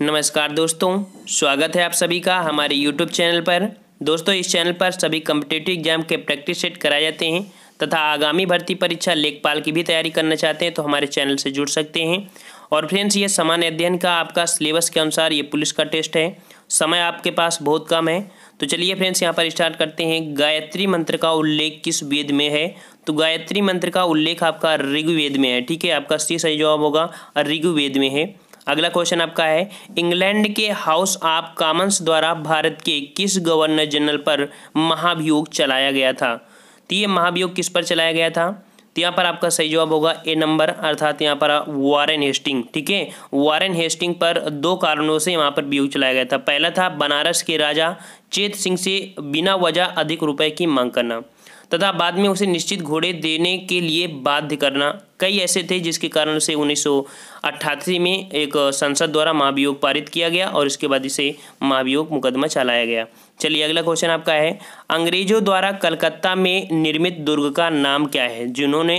नमस्कार दोस्तों, स्वागत है आप सभी का हमारे YouTube चैनल पर। दोस्तों, इस चैनल पर सभी कम्पिटिटिव एग्जाम के प्रैक्टिस सेट कराए जाते हैं तथा आगामी भर्ती परीक्षा लेखपाल की भी तैयारी करना चाहते हैं तो हमारे चैनल से जुड़ सकते हैं। और फ्रेंड्स, ये सामान्य अध्ययन का आपका सिलेबस के अनुसार ये पुलिस का टेस्ट है। समय आपके पास बहुत कम है, तो चलिए फ्रेंड्स यहाँ पर स्टार्ट करते हैं। गायत्री मंत्र का उल्लेख किस वेद में है? तो गायत्री मंत्र का उल्लेख आपका ऋग्वेद में है। ठीक है, आपका सही जवाब होगा ऋग्वेद में है। अगला क्वेश्चन आपका है, इंग्लैंड के हाउस ऑफ कॉमन्स द्वारा भारत के किस गवर्नर जनरल पर महाभियोग चलाया गया था? तो ये महाभियोग किस पर चलाया गया था? तो यहाँ पर आपका सही जवाब होगा ए नंबर, अर्थात यहाँ पर वारेन हेस्टिंग। ठीक है, वारेन हेस्टिंग पर दो कारणों से वहाँ पर वियोग चलाया गया था। पहला था बनारस के राजा चेत सिंह से बिना वजह अधिक रुपए की मांग करना तथा बाद में उसे निश्चित घोड़े देने के लिए बाध्य करना। कई ऐसे थे जिसके कारण से 1988 में एक संसद द्वारा महाभियोग पारित किया गया और इसके बाद इसे महाभियोग मुकदमा चलाया गया। चलिए अगला क्वेश्चन आपका है, अंग्रेजों द्वारा कलकत्ता में निर्मित दुर्ग का नाम क्या है?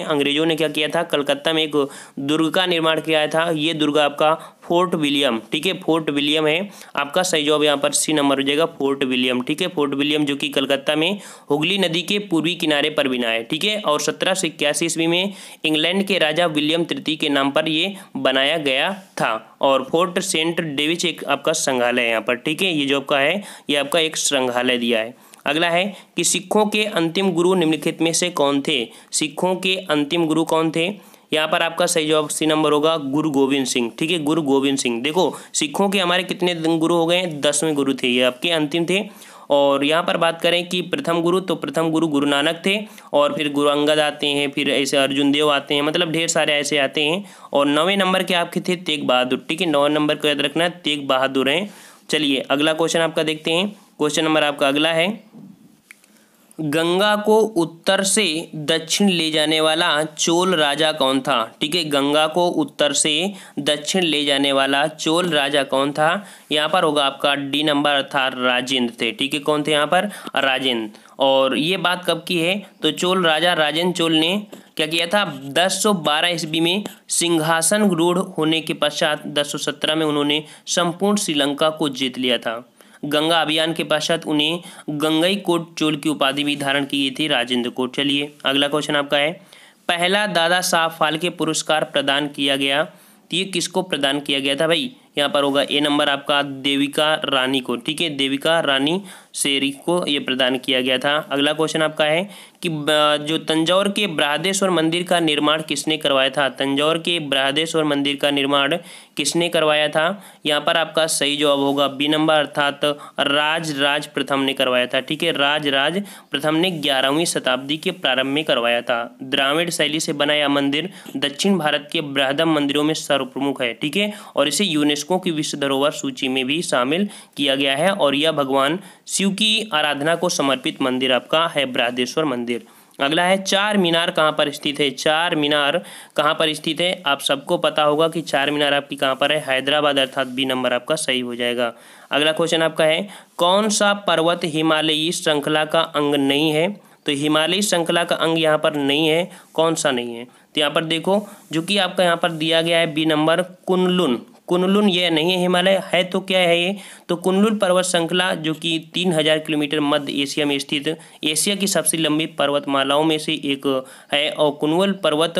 अंग्रेजों ने क्या किया था? कलकत्ता में एक दुर्ग का निर्माण किया था। ये दुर्ग आपका फोर्ट विलियम, ठीक है, फोर्ट विलियम है। आपका सही जवाब यहाँ पर सी नंबर हो जाएगा, फोर्ट विलियम। ठीक है, फोर्ट विलियम जो कि कलकत्ता में हुगली नदी के पूर्वी किनारे पर बना है। ठीक है, और 1781 ईस्वी में इंग्लैंड के राजा विलियम तृतीय के नाम पर ये बनाया गया था। और फोर्ट सेंट डेविड एक आपका संग्रहालय है यहाँ पर। ठीक है, ये जो आपका है ये आपका एक संग्रहालय दिया है। अगला है कि सिखों के अंतिम गुरु निम्नलिखित में से कौन थे? सिखों के अंतिम गुरु कौन थे? यहाँ पर आपका सही जवाब सी नंबर होगा, गुरु गोविंद सिंह। ठीक है, गुरु गोविंद सिंह। देखो, सिखों के हमारे कितने गुरु हो गए? 10वें गुरु थे, ये आपके अंतिम थे। और यहाँ पर बात करें कि प्रथम गुरु, तो प्रथम गुरु गुरु नानक थे, और फिर गुरु अंगद आते हैं, फिर ऐसे अर्जुन देव आते हैं, मतलब ढेर सारे ऐसे आते हैं। और 9वें नंबर के आपके थे तेग बहादुर। ठीक है, 9वें नंबर को याद रखना, तेग बहादुर हैं। चलिए अगला क्वेश्चन आपका देखते हैं। क्वेश्चन नंबर आपका अगला है, गंगा को उत्तर से दक्षिण ले जाने वाला चोल राजा कौन था? ठीक है, गंगा को उत्तर से दक्षिण ले जाने वाला चोल राजा कौन था? यहाँ पर होगा आपका डी नंबर, अर्थात राजेंद्र थे। ठीक है, कौन थे यहाँ पर? राजेंद्र। और ये बात कब की है? तो चोल राजा राजेंद्र चोल ने क्या किया था? 1012 ईस्वी में सिंहासन रूढ़ होने के पश्चात 1017 में उन्होंने संपूर्ण श्रीलंका को जीत लिया था। गंगा अभियान के पश्चात उन्हें गंगई कोट चोल की उपाधि भी धारण की थी, राजेंद्र कोट। चलिए अगला क्वेश्चन आपका है, पहला दादा साहब फाल्के पुरस्कार प्रदान किया गया, तो ये किसको प्रदान किया गया था भाई? यहाँ पर होगा ए नंबर आपका देविका रानी को। ठीक है, देविका रानी शेरी को ये प्रदान किया गया था। अगला क्वेश्चन आपका है कि जो तंजौर के बृहदेश्वर मंदिर का निर्माण किसने करवाया था? तंजौर के बृहदेश्वर मंदिर का निर्माण किसने करवाया था? यहाँ पर आपका सही जवाब होगा बी नंबर, अर्थात राज प्रथम ने करवाया था। ठीक है, राज प्रथम ने 11वीं शताब्दी के प्रारंभ में करवाया था। द्राविड़ शैली से बना यह मंदिर दक्षिण भारत के बृहदम मंदिरों में सर्वप्रमुख है। ठीक है, और इसे यूनेस्को की विश्व धरोहर सूची में भी शामिल किया गया है। और यह भगवान शिव की आराधना को समर्पित मंदिर आपका है, बृहदेश्वर मंदिर। अगला है, चार मीनार कहाँ पर स्थित है? चार मीनार कहाँ पर स्थित है? आप सबको पता होगा कि चार मीनार आपकी कहाँ पर है? हैदराबाद, अर्थात बी नंबर आपका सही हो जाएगा। अगला क्वेश्चन आपका है, कौन सा पर्वत हिमालयी श्रृंखला का अंग नहीं है? तो हिमालयी श्रृंखला का अंग यहाँ पर नहीं है, कौन सा नहीं है? तो यहाँ पर देखो, जो कि आपका यहाँ पर दिया गया है बी नंबर, कुनलुन। कुनलुन ये नहीं है, हिमालय है तो क्या है ये? तो कुनलुन पर्वत श्रृंखला जो कि 3000 किलोमीटर मध्य एशिया में स्थित एशिया की सबसे लंबी पर्वतमालाओं में से एक है। और कुनलुन पर्वत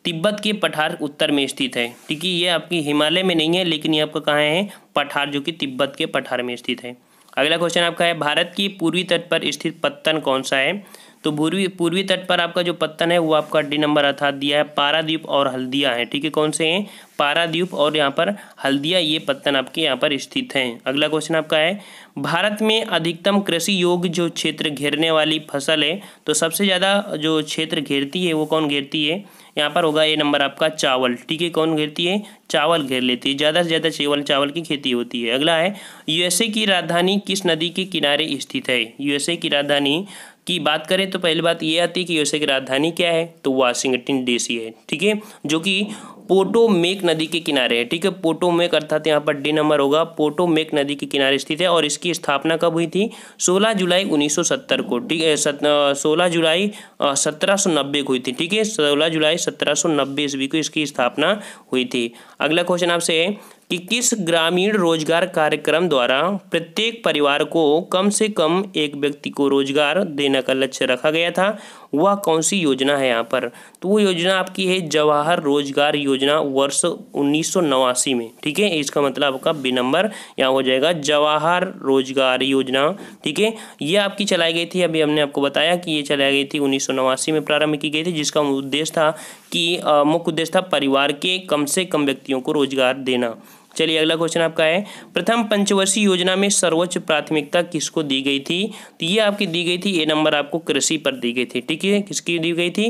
तिब्बत के पठार उत्तर में स्थित है। ठीक है, ये आपकी हिमालय में नहीं है, लेकिन ये आपका कहाँ है? पठार, जो कि तिब्बत के पठार में स्थित है। अगला क्वेश्चन आपका है, भारत की पूर्वी तट पर स्थित पत्तन कौन सा है? तो पूर्वी तट पर आपका जो पत्तन है वो आपका डी नंबर अर्थात दिया है, पारादीप और हल्दिया है। ठीक है, कौन से हैं? पारादीप और यहाँ पर हल्दिया, ये पत्तन आपके यहाँ पर स्थित हैं। अगला क्वेश्चन आपका है, भारत में अधिकतम कृषि योग्य जो क्षेत्र घेरने वाली फसल है, तो सबसे ज़्यादा जो क्षेत्र घेरती है वो कौन घेरती है? यहाँ पर होगा ए नंबर आपका चावल। ठीक है, कौन घेरती है? चावल घेर लेती है, ज़्यादा से ज़्यादा चावल की खेती होती है। अगला है, यूएसए की राजधानी किस नदी के किनारे स्थित है? यूएसए की राजधानी की बात करें तो पहली बात ये आती है कि यूएसए की राजधानी क्या है? तो वाशिंगटन डीसी है। ठीक है, जो कि पोटोमेक नदी के किनारे है। ठीक है, पोटोमेक अर्थात यहाँ पर डी नंबर होगा, पोटोमेक नदी के किनारे स्थित है। और इसकी स्थापना कब हुई थी? 16 जुलाई 1970 को। ठीक है, 16 जुलाई 1790 को हुई थी। ठीक है, 16 जुलाई 1790 ईस्वी को इसकी स्थापना हुई थी। अगला क्वेश्चन आपसे है, कि किस ग्रामीण रोजगार कार्यक्रम द्वारा प्रत्येक परिवार को कम से कम एक व्यक्ति को रोजगार देने का लक्ष्य रखा गया था, वह कौन सी योजना है यहाँ पर। तो वो योजना आपकी है जवाहर रोजगार योजना वर्ष 1989 में। ठीक है, इसका मतलब आपका बी नंबर यहाँ हो जाएगा जवाहर रोजगार योजना। ठीक है, ये आपकी चलाई गई थी, अभी हमने आपको बताया कि ये चलाई गई थी 1989 में प्रारंभ की गई थी, जिसका उद्देश्य था कि मुख्य उद्देश्य था परिवार के कम से कम व्यक्तियों को रोजगार देना। चलिए अगला क्वेश्चन आपका है, प्रथम पंचवर्षीय योजना में सर्वोच्च प्राथमिकता किसको दी गई थी। तो ये आपकी दी गई थी, ए नंबर आपको कृषि पर दी गई थी। ठीक है, किसकी दी गई थी,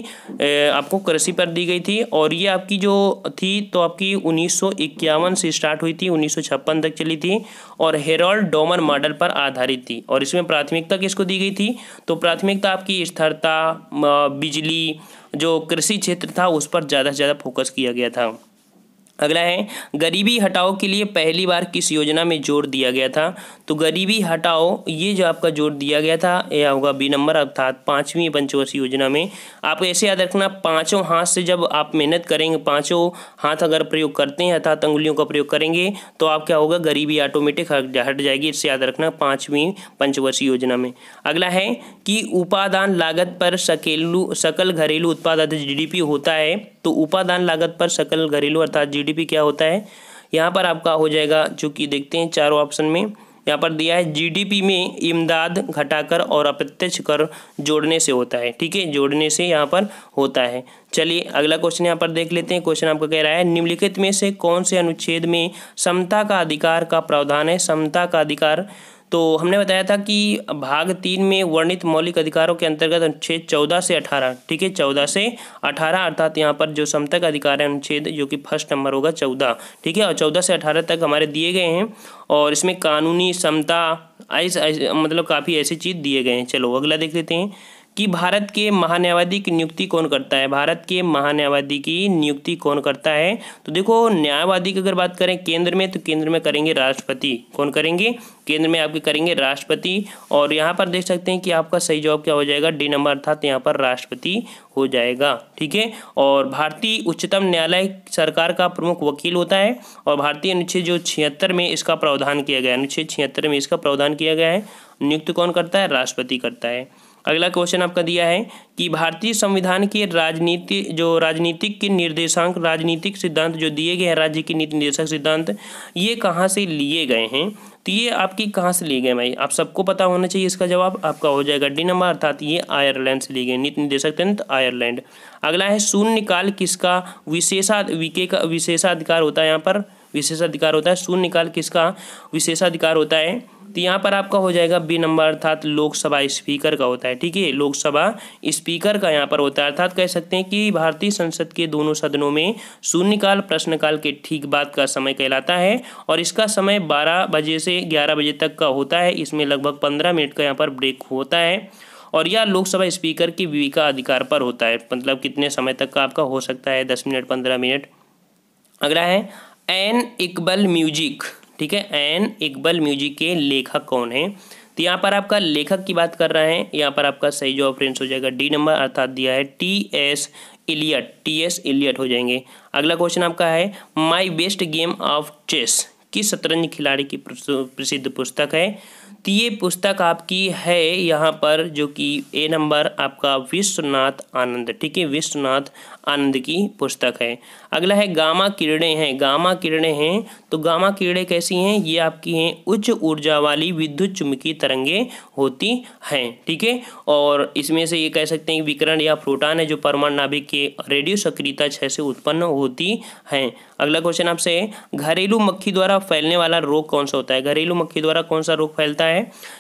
आपको कृषि पर दी गई थी। और ये आपकी जो थी तो आपकी 1951 से स्टार्ट हुई थी, 1956 तक चली थी और हेरोल्ड डोमर मॉडल पर आधारित थी। और इसमें प्राथमिकता किसको दी गई थी, तो प्राथमिकता आपकी स्थिरता, बिजली, जो कृषि क्षेत्र था उस पर ज़्यादा से ज़्यादा फोकस किया गया था। अगला है, गरीबी हटाओ के लिए पहली बार किस योजना में जोर दिया गया था। तो गरीबी हटाओ ये जो आपका जोर दिया गया था यह होगा बी नंबर, अर्थात 5वीं पंचवर्षीय योजना में। आप ऐसे याद रखना, पाँचों हाथ से जब आप मेहनत करेंगे, पाँचों हाथ अगर प्रयोग करते हैं अर्थात अंगुलियों का प्रयोग करेंगे तो आप क्या होगा, गरीबी ऑटोमेटिक हट जाएगी। इससे याद रखना 5वीं पंचवर्षीय योजना में। अगला है कि उपादान लागत पर सकल घरेलू उत्पाद अर्थात जीडीपी होता है। तो उपादान लागत पर सकल घरेलू अर्थात जीडीपी क्या होता है, यहाँ पर आपका हो जाएगा, जो कि देखते हैं चारों ऑप्शन में यहाँ पर दिया है, जीडीपी में इमदाद घटाकर और अप्रत्यक्ष कर जोड़ने से होता है। ठीक है, जोड़ने से यहाँ पर होता है। चलिए अगला क्वेश्चन यहाँ पर देख लेते हैं। क्वेश्चन आपका कह रहा है, निम्नलिखित में से कौन से अनुच्छेद में समता का अधिकार का प्रावधान है। समता का अधिकार, तो हमने बताया था कि भाग 3 में वर्णित मौलिक अधिकारों के अंतर्गत अनुच्छेद 14 से 18। ठीक है, 14 से 18 अर्थात यहाँ पर जो समता का अधिकार है अनुच्छेद, जो कि फर्स्ट नंबर होगा 14। ठीक है, और 14 से 18 तक हमारे दिए गए हैं और इसमें कानूनी समता मतलब काफ़ी ऐसी चीज़ दिए गए हैं। चलो अगला देख लेते हैं कि भारत के महान्यायवादी की नियुक्ति कौन करता है। भारत के महान्यायवादी की नियुक्ति कौन करता है। तो देखो, न्यायवादी की अगर बात करें केंद्र में, तो केंद्र में करेंगे राष्ट्रपति। कौन करेंगे, केंद्र में आपके करेंगे राष्ट्रपति। और यहाँ पर देख सकते हैं कि आपका सही जवाब क्या हो जाएगा, डी नंबर, अर्थात यहाँ पर राष्ट्रपति हो जाएगा। ठीक है, और भारतीय उच्चतम न्यायालय सरकार का प्रमुख वकील होता है और भारतीय अनुच्छेद जो 76 में इसका प्रावधान किया गया है, अनुच्छेद 76 में इसका प्रावधान किया गया है। नियुक्त कौन करता है, राष्ट्रपति करता है। अगला क्वेश्चन आपका दिया है कि भारतीय संविधान के राजनीतिक के निर्देशांक, राजनीतिक सिद्धांत जो दिए गए हैं, राज्य के नीति निर्देशक सिद्धांत, ये कहाँ से लिए गए हैं। तो ये आपकी कहाँ से लिए गए भाई, आप सबको पता होना चाहिए। इसका जवाब आपका हो जाएगा डी नंबर, अर्थात ये आयरलैंड से लिए गए, नीति निर्देशक तंत्र आयरलैंड। अगला है, शून्यकाल किसका विशेषाधिकार होता है। यहाँ पर विशेषाधिकार होता है, शून्यकाल किसका विशेषाधिकार होता है। तो यहाँ पर आपका हो जाएगा बी नंबर, अर्थात लोकसभा स्पीकर का होता है। ठीक है, लोकसभा स्पीकर का यहाँ पर होता है। अर्थात कह सकते हैं कि भारतीय संसद के दोनों सदनों में शून्यकाल प्रश्नकाल के ठीक बाद का समय कहलाता है और इसका समय 12 बजे से 11 बजे तक का होता है। इसमें लगभग 15 मिनट का यहाँ पर ब्रेक होता है और यह लोकसभा स्पीकर की विवेका अधिकार पर होता है, मतलब कितने समय तक का आपका हो सकता है, 10 मिनट 15 मिनट। अगला है, एन इकबाल म्यूजिक। ठीक है, एन इकबाल म्यूजिक के लेखक कौन है। तो यहाँ पर आपका लेखक की बात कर रहे हैं, यहाँ पर आपका सही जवाब फ्रेंड्स हो जाएगा डी नंबर, अर्थात दिया है टी.एस. इलियट हो जाएंगे। अगला क्वेश्चन आपका है, my best game of chess किस शतरंज खिलाड़ी की प्रसिद्ध पुस्तक है। तो ये पुस्तक आपकी है यहाँ पर, जो कि ए नंबर आपका विश्वनाथ आनंद। ठीक है, विश्वनाथ आनंद की पुस्तक है। अगला है, गामा किरणें हैं। गामा किरणें हैं, तो गामा किरणें कैसी हैं, ये आपकी हैं उच्च ऊर्जा वाली विद्युत चुम्बकीय तरंगें होती हैं। ठीक है, और इसमें से ये कह सकते हैं विकिरण या प्रोटॉन है जो परमाणु नाभिक के रेडियो सक्रियता क्षय से उत्पन्न होती हैं। अगला क्वेश्चन आपसे, घरेलू मक्खी द्वारा फैलने वाला रोग कौन सा होता है। घरेलू मक्खी द्वारा कौन सा रोग फैलता है।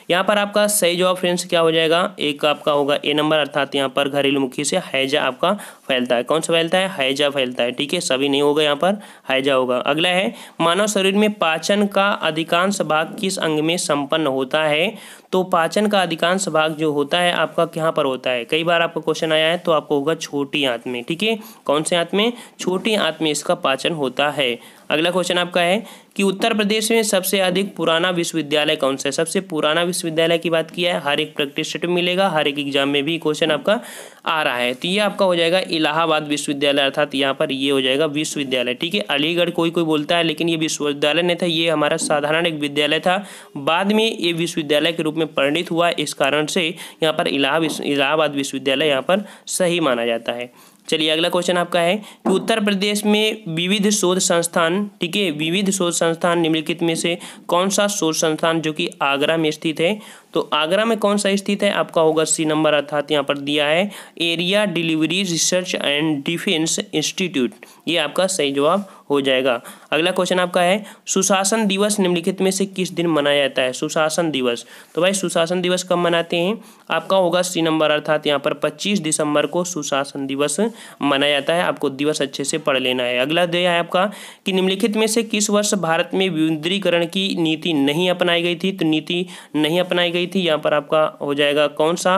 यहाँ पर आपका सही जवाब फ्रेंड्स क्या हो जाएगा, एक आपका होगा ए नंबर, अर्थात यहाँ पर घरेलू मक्खी से हैजा आपका फैलता है। कौन सा फैलता है, हैजा फैलता है। ठीक है, सभी नहीं होगा, यहाँ पर हैजा होगा। अगला है, मानव शरीर में पाचन का अधिकांश भाग किस अंग में संपन्न होता है। तो पाचन का अधिकांश भाग जो होता है आपका कहाँ पर होता है, कई बार आपका क्वेश्चन आया है, तो आपको होगा छोटी आंत में। ठीक है, कौन से आंत में, छोटी आंत में इसका पाचन होता है। अगला क्वेश्चन आपका है कि उत्तर प्रदेश में सबसे अधिक पुराना विश्वविद्यालय कौन सा है। सबसे पुराना विश्वविद्यालय की बात किया है, हर एक प्रैक्टिस सेट में मिलेगा, हर एक एग्जाम में भी क्वेश्चन आपका आ रहा है। तो ये आपका हो जाएगा इलाहाबाद विश्वविद्यालय, अर्थात यहाँ पर ये हो जाएगा विश्वविद्यालय। ठीक है, अलीगढ़ कोई कोई बोलता है, लेकिन ये विश्वविद्यालय नहीं था, ये हमारा साधारण एक विद्यालय था। बाद में ये विश्वविद्यालय के रूप में परिणित हुआ, इस कारण से यहाँ पर इलाहाबाद विश्वविद्यालय यहाँ पर सही माना जाता है। चलिए अगला क्वेश्चन आपका है कि उत्तर प्रदेश में विविध शोध संस्थान, ठीक है, विविध शोध संस्थान निम्नलिखित में से कौन सा शोध संस्थान जो कि आगरा में स्थित है। तो आगरा में कौन सा स्थित है, आपका होगा सी नंबर, अर्थात यहाँ पर दिया है area delivery research and defence institute, ये आपका सही जवाब हो जाएगा। अगला क्वेश्चन आपका है सुशासन दिवस निम्नलिखित में से किस दिन मनाया जाता है। सुशासन दिवस, तो भाई सुशासन दिवस कब मनाते हैं, आपका होगा सी नंबर, अर्थात यहाँ पर 25 दिसंबर को सुशासन दिवस मनाया जाता है। आपको दिवस अच्छे से पढ़ लेना है। अगला दिया है आपका कि निम्नलिखित में से किस वर्ष भारत में विमुद्रीकरण की नीति नहीं अपनाई गई थी। तो नीति नहीं अपनाई गई थी, यहाँ पर आपका हो जाएगा कौन सा,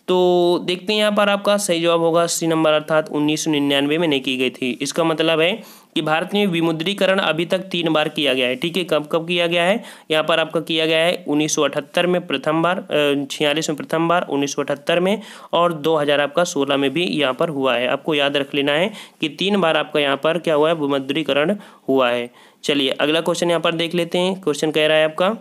तो देखते हैं यहाँ पर आपका सही जवाब होगा सी नंबर, अर्थात 1999 में नहीं की गई थी। इसका मतलब है कि भारत में विमुद्रीकरण अभी तक 3 बार किया गया है। ठीक है, कब कब किया गया है, यहाँ पर आपका किया गया है 1978 में प्रथम बार, 46 में प्रथम बार, 1978 में, और 2000 आपका 16 में भी यहाँ पर हुआ है। आपको याद रख लेना है कि 3 बार आपका यहाँ पर क्या हुआ है, विमुद्रीकरण हुआ है। चलिए अगला क्वेश्चन यहाँ पर देख लेते हैं। क्वेश्चन कह रहा है आपका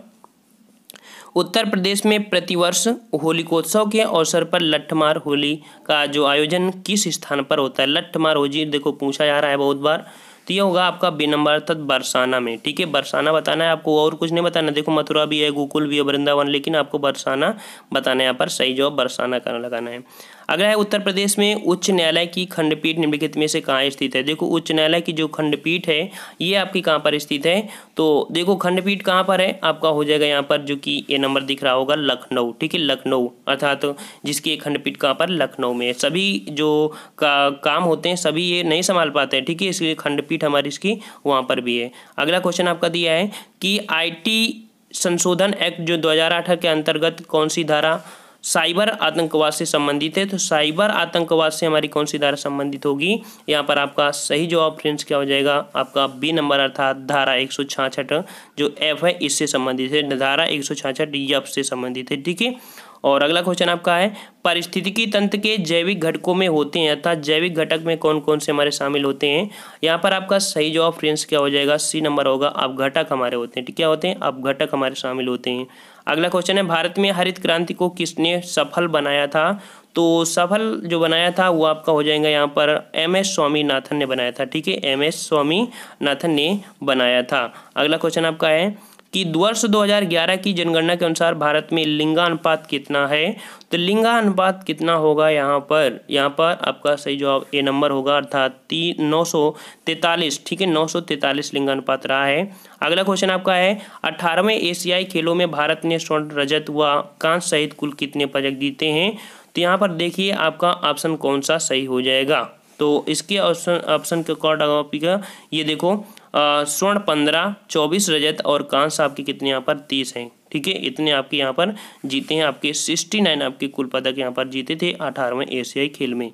उत्तर प्रदेश में प्रतिवर्ष होलिकोत्सव के अवसर पर लट्ठमार होली का जो आयोजन किस स्थान पर होता है। लट्ठमार होली देखो पूछा जा रहा है बहुत बार, तो ये होगा आपका बी नंबर, अर्थात बरसाना में। ठीक है, बरसाना बताना है आपको, और कुछ नहीं बताना। देखो मथुरा भी है, गोकुल भी है, वृंदावन, लेकिन आपको बरसाना बताना है। यहाँ पर सही जवाब बरसाना का लगाना है। अगला है उत्तर प्रदेश में उच्च न्यायालय की खंडपीठ निम्नलिखित में से कहाँ स्थित है। देखो उच्च न्यायालय की जो खंडपीठ है ये आपकी कहाँ पर स्थित है, तो देखो खंडपीठ कहाँ पर है, आपका हो जाएगा यहाँ पर जो कि ये नंबर दिख रहा होगा लखनऊ। ठीक है, लखनऊ, अर्थात जिसकी खंडपीठ कहाँ पर, लखनऊ में। सभी जो काम होते हैं सभी ये नहीं संभाल पाते हैं। ठीक है, इसलिए खंडपीठ हमारी इसकी वहाँ पर भी है। अगला क्वेश्चन आपका दिया है कि IT संशोधन एक्ट जो 2008 के अंतर्गत कौन सी धारा साइबर आतंकवाद से संबंधित है। तो साइबर आतंकवाद से हमारी कौन सी धारा संबंधित होगी, यहाँ पर आपका सही जवाब फ्रेंड्स क्या हो जाएगा, आपका बी नंबर, अर्थात धारा 166 जो एफ है इससे संबंधित है। धारा 166 एफ से संबंधित है। ठीक है, और अगला क्वेश्चन आपका है पारिस्थितिकी तंत्र के जैविक घटकों में होते हैं, अर्थात जैविक घटक में कौन कौन से हमारे शामिल होते हैं। यहाँ पर आपका सही जवाब फ्रेंड्स क्या हो जाएगा, सी नंबर होगा, अपघटक हमारे होते हैं। ठीक, क्या होते हैं, अपघटक हमारे शामिल होते हैं। अगला क्वेश्चन है भारत में हरित क्रांति को किसने सफल बनाया था। तो सफल जो बनाया था वो आपका हो जाएगा यहाँ पर MS स्वामीनाथन ने बनाया था। ठीक है, MS स्वामीनाथन ने बनाया था। अगला क्वेश्चन आपका है कि वर्ष 2011 की जनगणना के अनुसार भारत में लिंगानुपात कितना है। तो लिंगानुपात कितना होगा, यहाँ पर आपका सही जवाब ए नंबर होगा, अर्थात 943। ठीक है, 943 लिंगानुपात रहा है। अगला क्वेश्चन आपका है 18वें एशियाई खेलों में भारत ने स्वर्ण, रजत व कांस्य सहित कुल कितने पदक जीते हैं। तो यहाँ पर देखिए आपका ऑप्शन कौन सा सही हो जाएगा। तो इसके ऑप्शन के अकॉर्डिंग ये देखो स्वर्ण 15, 24 रजत और कांस्य आपके कितने यहाँ पर 30 हैं। ठीक है, इतने आपके यहाँ पर जीते हैं, आपके 69 आपके कुल पदक यहाँ पर जीते थे 18वें एशियाई खेल में।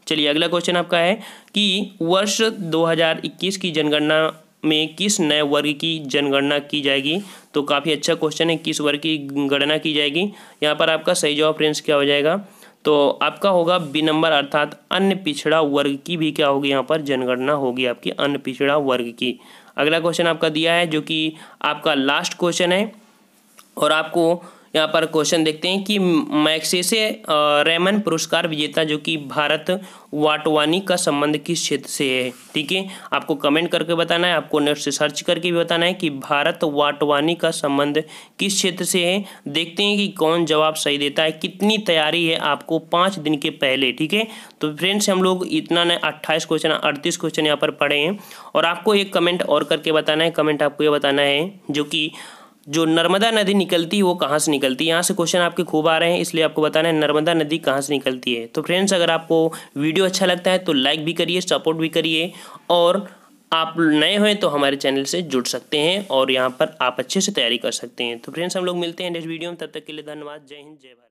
चलिए अगला क्वेश्चन आपका है कि वर्ष 2021 की जनगणना में किस नए वर्ग की जनगणना की जाएगी। तो काफ़ी अच्छा क्वेश्चन है, किस वर्ग की गणना की जाएगी। यहाँ पर आपका सही जवाब फ्रेंड्स क्या हो जाएगा, तो आपका होगा बी नंबर, अर्थात अन्य पिछड़ा वर्ग की भी क्या होगी, यहाँ पर जनगणना होगी आपकी अन्य पिछड़ा वर्ग की। अगला क्वेश्चन आपका दिया है जो कि आपका लास्ट क्वेश्चन है, और आपको यहाँ पर क्वेश्चन देखते हैं कि मैग्सेसे रेमन पुरस्कार विजेता जो कि भारत वाटवानी का संबंध किस क्षेत्र से है। ठीक है, आपको कमेंट करके बताना है, आपको नेट से सर्च करके भी बताना है कि भारत वाटवानी का संबंध किस क्षेत्र से है। देखते हैं कि कौन जवाब सही देता है। कितनी तैयारी है आपको 5 दिन के पहले। ठीक है, तो फ्रेंड्स हम लोग इतना ने 28 क्वेश्चन 38 क्वेश्चन यहाँ पर पढ़े हैं, और आपको एक कमेंट और करके बताना है। कमेंट आपको ये बताना है जो कि जो नर्मदा नदी निकलती है वो कहाँ से निकलती है। यहाँ से क्वेश्चन आपके खूब आ रहे हैं, इसलिए आपको बताना है नर्मदा नदी कहाँ से निकलती है। तो फ्रेंड्स अगर आपको वीडियो अच्छा लगता है तो लाइक भी करिए, सपोर्ट भी करिए, और आप नए हैं तो हमारे चैनल से जुड़ सकते हैं और यहाँ पर आप अच्छे से तैयारी कर सकते हैं। तो फ्रेंड्स हम लोग मिलते हैं नेक्स्ट वीडियो में, तब तक के लिए धन्यवाद। जय हिंद, जय भारत।